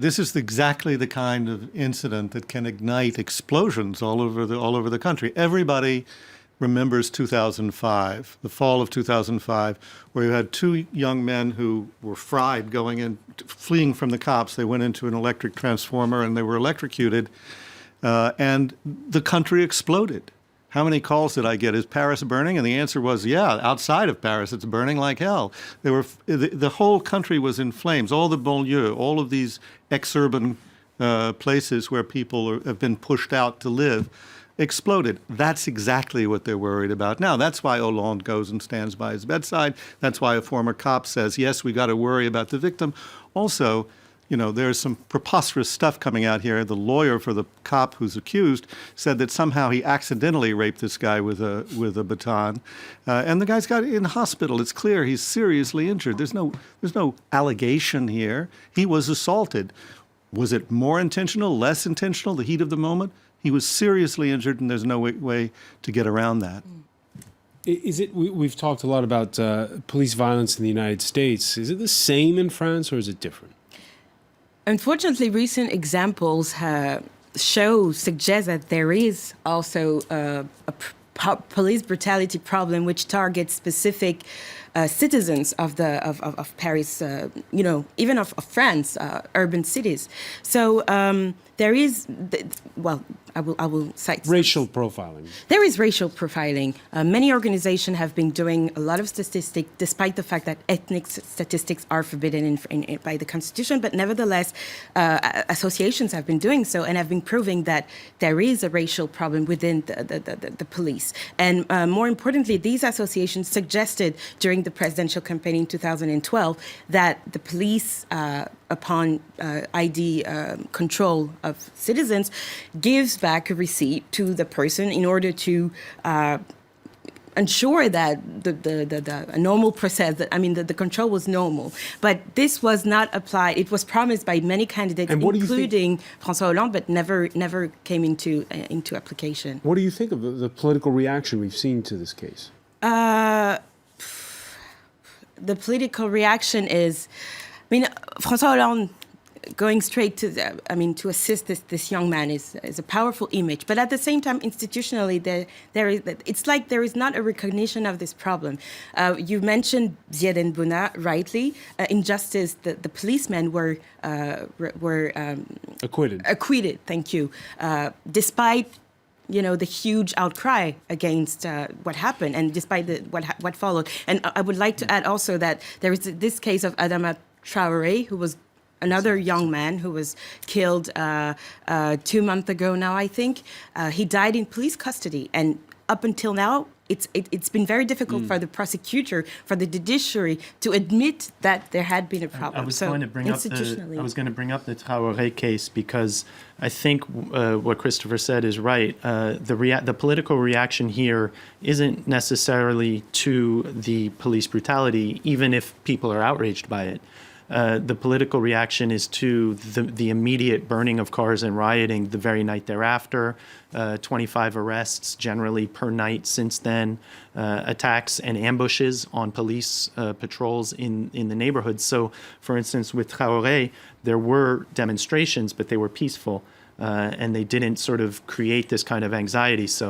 This is exactly the kind of incident that can ignite explosions all over the country. Everybody remembers 2005, the fall of 2005, where you had two young men who were fried fleeing from the cops. They went into an electric transformer and they were electrocuted, and the country exploded. How many calls did I get? Is Paris burning? And the answer was, yeah, outside of Paris, it's burning like hell. The whole country was in flames. All the banlieues, all of these exurban places where people have been pushed out to live, exploded. That's exactly what they're worried about now. That's why Hollande goes and stands by his bedside. That's why a former cop says, yes, we got to worry about the victim. Also, there's some preposterous stuff coming out here. The lawyer for the cop who's accused said that somehow he accidentally raped this guy with a baton, and the guy's got in hospital. It's clear he's seriously injured. There's no allegation here. He was assaulted. Was it more intentional, less intentional? The heat of the moment. He was seriously injured, and there's no way to get around that. We've talked a lot about police violence in the United States. Is it the same in France, or is it different? Unfortunately, recent examples suggest that there is also a police brutality problem which targets specific citizens of Paris, even of France, urban cities. So there is, I will cite racial profiling. There is racial profiling. Many organizations have been doing a lot of statistics, despite the fact that ethnic statistics are forbidden by the Constitution. But nevertheless, associations have been doing so and have been proving that there is a racial problem within the police. And more importantly, these associations suggested during the presidential campaign in 2012 that the police, upon ID control of citizens, gives back a receipt to the person in order to ensure that the normal process, the control was normal. But this was not applied. It was promised by many candidates, including François Hollande, but never came into application. What do you think of the political reaction we've seen to this case? The political reaction is, François Hollande going straight to assist this young man is a powerful image. But at the same time, institutionally, it's like there is not a recognition of this problem. You mentioned Ziad and Bouna rightly. In justice, the policemen were acquitted. Thank you. Despite the huge outcry against what happened, and despite what followed. And I would like to add also that there is this case of Adama Traoré, who was another young man who was killed 2 months ago now, I think. He died in police custody. And up until now, it's been very difficult for the prosecutor, for the judiciary, to admit that there had been a problem. I was going to bring up the Traoré case because I think what Christopher said is right. The political reaction here isn't necessarily to the police brutality, even if people are outraged by it. The political reaction is to the immediate burning of cars and rioting the very night thereafter, 25 arrests generally per night since then, attacks and ambushes on police patrols in the neighborhoods. So, for instance, with Traoré, there were demonstrations, but they were peaceful, and they didn't sort of create this kind of anxiety. So